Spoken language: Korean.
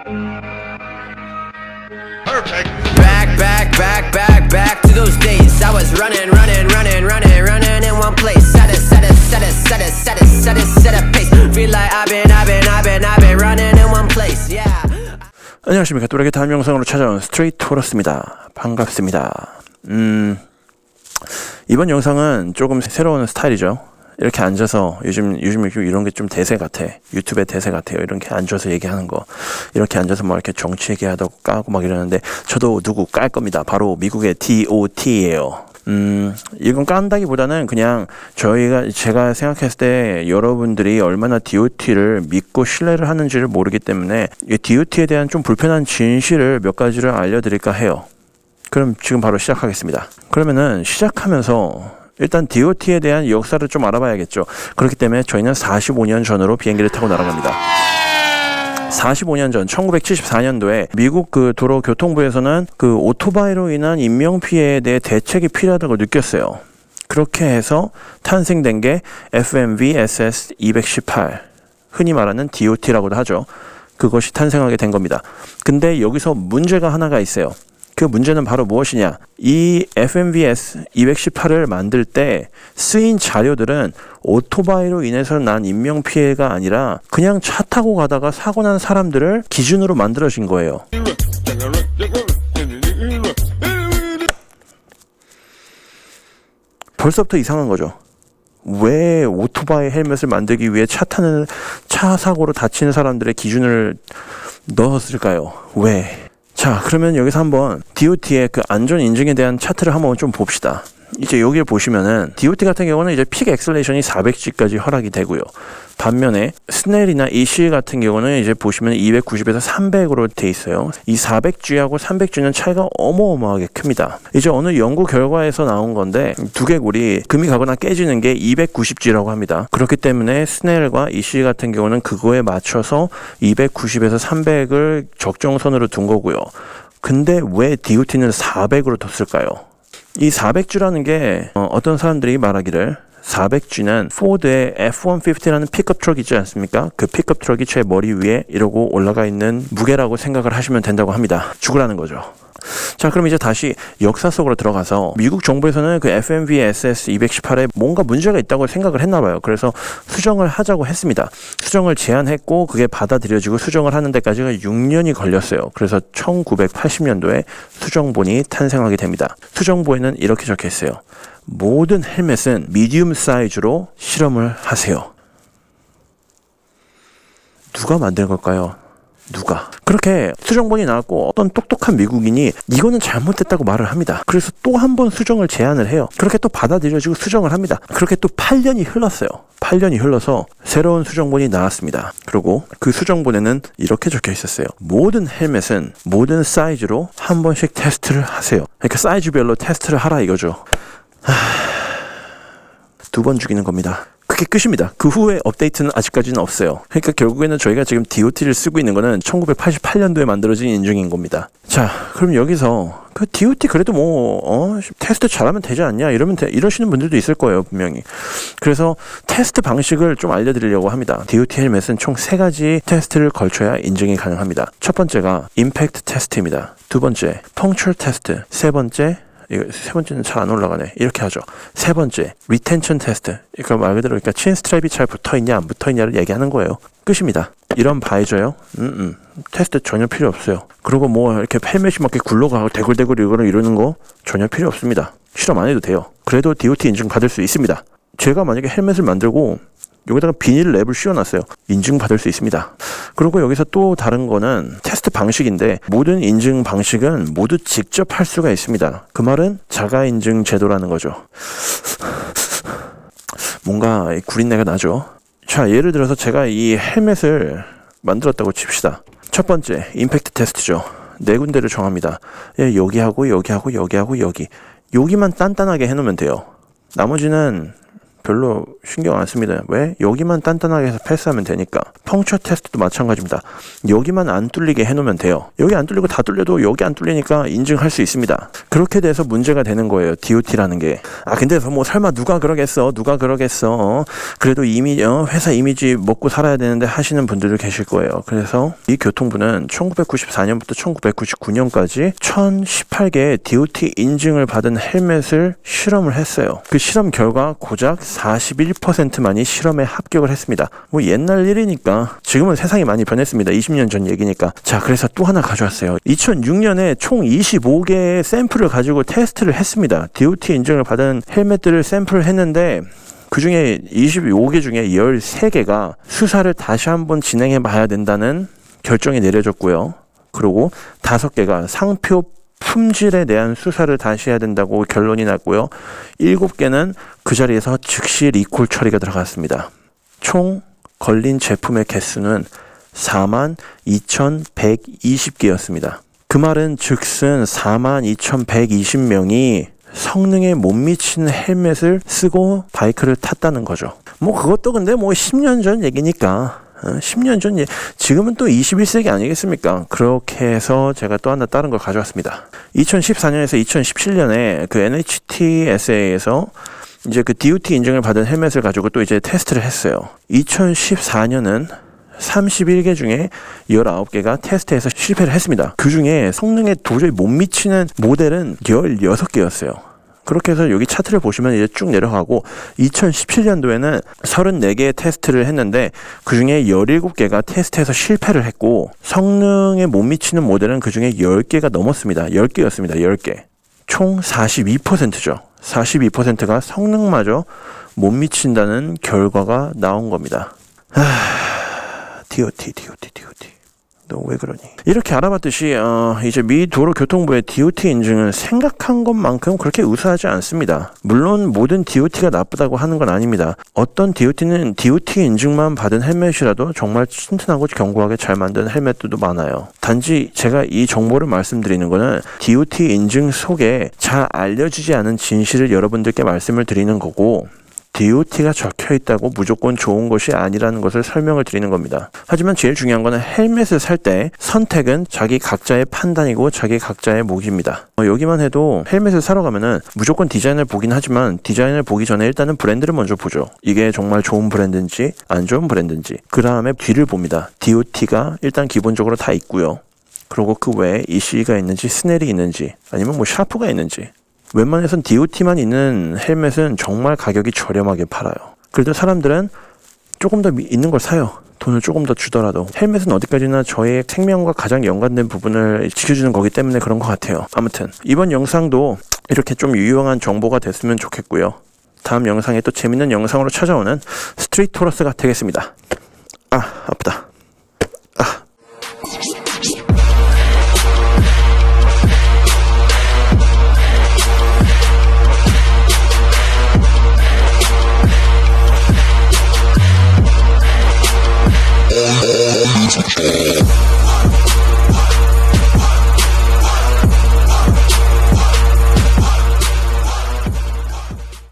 Back to those days. I was running in one place. Set a pace. Feel like I've been running in one place. Yeah. 안녕하십니까. 또래게 다음 영상으로 찾아온 스트레이트 토러스입니다. 반갑습니다. 이번 영상은 조금 새로운 스타일이죠. 이렇게 앉아서 요즘 이런 게 좀 대세 같아. 유튜브의 대세 같아요. 이렇게 앉아서 얘기하는 거. 이렇게 앉아서 막 이렇게 정치 얘기하다고 까고 막 이러는데 저도 누구 깔 겁니다. 바로 미국의 DOT예요. 이건 깐다기보다는 그냥 제가 생각했을 때 여러분들이 얼마나 DOT를 믿고 신뢰를 하는지를 모르기 때문에 이 DOT에 대한 좀 불편한 진실을 몇 가지를 알려드릴까 해요. 그럼 지금 바로 시작하겠습니다. 그러면은 시작하면서 일단 DOT에 대한 역사를 좀 알아봐야겠죠. 그렇기 때문에 저희는 45년 전으로 비행기를 타고 날아갑니다. 45년 전 1974년도에 미국 그 도로교통부에서는 그 오토바이로 인한 인명피해에 대해 대책이 필요하다고 느꼈어요. 그렇게 해서 탄생된 게 FMVSS 218, 흔히 말하는 DOT라고도 하죠. 그것이 탄생하게 된 겁니다. 근데 여기서 문제가 하나가 있어요. 그 문제는 바로 무엇이냐? 이 FMVS 218을 만들 때 쓰인 자료들은 오토바이로 인해서 난 인명피해가 아니라 그냥 차 타고 가다가 사고 난 사람들을 기준으로 만들어진 거예요. 벌써부터 이상한 거죠. 왜 오토바이 헬멧을 만들기 위해 차 사고로 다치는 사람들의 기준을 넣었을까요? 왜? 자, 그러면 여기서 한번 DOT의 그 안전 인증에 대한 차트를 한번 좀 봅시다. 이제 여기를 보시면은 DOT 같은 경우는 이제 픽 엑셀레이션이 400G까지 허락이 되고요. 반면에 스넬이나 EC 같은 경우는 이제 보시면 290에서 300으로 돼 있어요. 이 400G하고 300G는 차이가 어마어마하게 큽니다. 이제 어느 연구 결과에서 나온 건데 두개골이 금이 가거나 깨지는 게 290G라고 합니다. 그렇기 때문에 스넬과 EC 같은 경우는 그거에 맞춰서 290에서 300을 적정선으로 둔 거고요. 근데 왜 DOT는 400으로 뒀을까요? 이 400G라는 게 어떤 사람들이 말하기를 400G는 포드의 F-150라는 픽업 트럭 있지 않습니까? 그 픽업 트럭이 제 머리 위에 이러고 올라가 있는 무게라고 생각을 하시면 된다고 합니다. 죽으라는 거죠. 자, 그럼 이제 다시 역사 속으로 들어가서 미국 정부에서는 그 FMVSS 218에 뭔가 문제가 있다고 생각을 했나 봐요. 그래서 수정을 하자고 했습니다. 수정을 제안했고 그게 받아들여지고 수정을 하는 데까지가 6년이 걸렸어요. 그래서 1980년도에 수정본이 탄생하게 됩니다. 수정본에는 이렇게 적혀 있어요. 모든 헬멧은 미디움 사이즈로 실험을 하세요. 누가 만든 걸까요? 누가? 그렇게 수정본이 나왔고 어떤 똑똑한 미국인이 이거는 잘못됐다고 말을 합니다. 그래서 또 한 번 수정을 제안을 해요. 그렇게 또 받아들여지고 수정을 합니다. 그렇게 또 8년이 흘렀어요. 8년이 흘러서 새로운 수정본이 나왔습니다. 그리고 그 수정본에는 이렇게 적혀 있었어요. 모든 헬멧은 모든 사이즈로 한 번씩 테스트를 하세요. 그러니까 사이즈별로 테스트를 하라 이거죠. 2번 죽이는 겁니다. 그게 끝입니다. 그 후에 업데이트는 아직까지는 없어요. 그러니까 결국에는 저희가 지금 DOT를 쓰고 있는 거는 1988년도에 만들어진 인증인 겁니다. 자, 그럼 여기서 그 DOT 그래도 테스트 잘하면 되지 않냐 이러시는 분들도 있을 거예요, 분명히. 그래서 테스트 방식을 좀 알려드리려고 합니다. DOT 헬멧은 총 3가지 테스트를 걸쳐야 인증이 가능합니다. 첫 번째가 임팩트 테스트입니다. 두 번째 펑처 테스트, 세 번째는 잘 안 올라가네. 이렇게 하죠. 세 번째, 리텐션 테스트. 그러니까 말 그대로 친 스트랩이 잘 붙어있냐 안 붙어있냐를 얘기하는 거예요. 끝입니다. 이런 바이저요? 테스트 전혀 필요 없어요. 그리고 이렇게 헬멧이 막 이렇게 굴러가고 대굴대굴 이러는 거 전혀 필요 없습니다. 실험 안 해도 돼요. 그래도 DOT 인증 받을 수 있습니다. 제가 만약에 헬멧을 만들고 여기다가 비닐 랩을 씌워놨어요. 인증받을 수 있습니다. 그리고 여기서 또 다른 거는 테스트 방식인데 모든 인증 방식은 모두 직접 할 수가 있습니다. 그 말은 자가인증 제도라는 거죠. 뭔가 구린내가 나죠. 자, 예를 들어서 제가 이 헬멧을 만들었다고 칩시다. 첫 번째, 임팩트 테스트죠. 4군데를 정합니다. 여기하고 여기하고 여기하고 여기만 단단하게 해놓으면 돼요. 나머지는 별로 신경 안 씁니다. 왜? 여기만 단단하게 해서 패스하면 되니까. 펑처 테스트도 마찬가지입니다. 여기만 안 뚫리게 해놓으면 돼요. 여기 안 뚫리고 다 뚫려도 여기 안 뚫리니까 인증할 수 있습니다. 그렇게 돼서 문제가 되는 거예요. DOT라는 게. 근데 뭐 설마 누가 그러겠어? 그래도 회사 이미지 먹고 살아야 되는데 하시는 분들도 계실 거예요. 그래서 이 교통부는 1994년부터 1999년까지 1018개의 DOT 인증을 받은 헬멧을 실험을 했어요. 그 실험 결과 고작 41%만이 실험에 합격을 했습니다. 뭐 옛날 일이니까 지금은 세상이 많이 변했습니다. 20년 전 얘기니까. 자, 그래서 또 하나 가져왔어요. 2006년에 총 25개의 샘플을 가지고 테스트를 했습니다. DOT 인증을 받은 헬멧들을 샘플을 했는데 그 중에 25개 중에 13개가 수사를 다시 한번 진행해 봐야 된다는 결정이 내려졌고요. 그리고 5개가 상표 품질에 대한 수사를 다시 해야 된다고 결론이 났고요. 7개는 그 자리에서 즉시 리콜 처리가 들어갔습니다. 총 걸린 제품의 개수는 42,120개였습니다. 그 말은 즉슨 42,120명이 성능에 못 미치는 헬멧을 쓰고 바이크를 탔다는 거죠. 그것도 근데 10년 전 얘기니까 10년 전 지금은 또 21세기 아니겠습니까? 그렇게 해서 제가 또 하나 다른 걸 가져왔습니다. 2014년에서 2017년에 그 NHTSA에서 이제 그 DOT 인증을 받은 헬멧을 가지고 또 이제 테스트를 했어요. 2014년은 31개 중에 19개가 테스트에서 실패를 했습니다. 그 중에 성능에 도저히 못 미치는 모델은 16개였어요. 그렇게 해서 여기 차트를 보시면 이제 쭉 내려가고 2017년도에는 34개의 테스트를 했는데 그 중에 17개가 테스트에서 실패를 했고 성능에 못 미치는 모델은 그 중에 10개가 넘었습니다. 10개였습니다. 10개. 총 42%죠. 42%가 성능마저 못 미친다는 결과가 나온 겁니다. DOT. 너 왜 그러니? 이렇게 알아봤듯이 이제 미 도로교통부의 DOT 인증은 생각한 것만큼 그렇게 우수하지 않습니다. 물론 모든 DOT가 나쁘다고 하는 건 아닙니다. 어떤 DOT는 DOT 인증만 받은 헬멧이라도 정말 튼튼하고 견고하게 잘 만든 헬멧들도 많아요. 단지 제가 이 정보를 말씀드리는 거는 DOT 인증 속에 잘 알려지지 않은 진실을 여러분들께 말씀을 드리는 거고 DOT가 적혀있다고 무조건 좋은 것이 아니라는 것을 설명을 드리는 겁니다. 하지만 제일 중요한 거는 헬멧을 살 때 선택은 자기 각자의 판단이고 자기 각자의 몫입니다. 여기만 해도 헬멧을 사러 가면은 무조건 디자인을 보긴 하지만 디자인을 보기 전에 일단은 브랜드를 먼저 보죠. 이게 정말 좋은 브랜드인지 안 좋은 브랜드인지. 그 다음에 뒤를 봅니다. DOT가 일단 기본적으로 다 있고요. 그리고 그 외에 ECE가 있는지 스넬이 있는지 아니면 샤프가 있는지. 웬만해선 DOT만 있는 헬멧은 정말 가격이 저렴하게 팔아요. 그래도 사람들은 조금 더 있는 걸 사요. 돈을 조금 더 주더라도. 헬멧은 어디까지나 저의 생명과 가장 연관된 부분을 지켜주는 거기 때문에 그런 것 같아요. 아무튼 이번 영상도 이렇게 좀 유용한 정보가 됐으면 좋겠고요. 다음 영상에 또 재밌는 영상으로 찾아오는 스트리트 토러스가 되겠습니다. 아프다.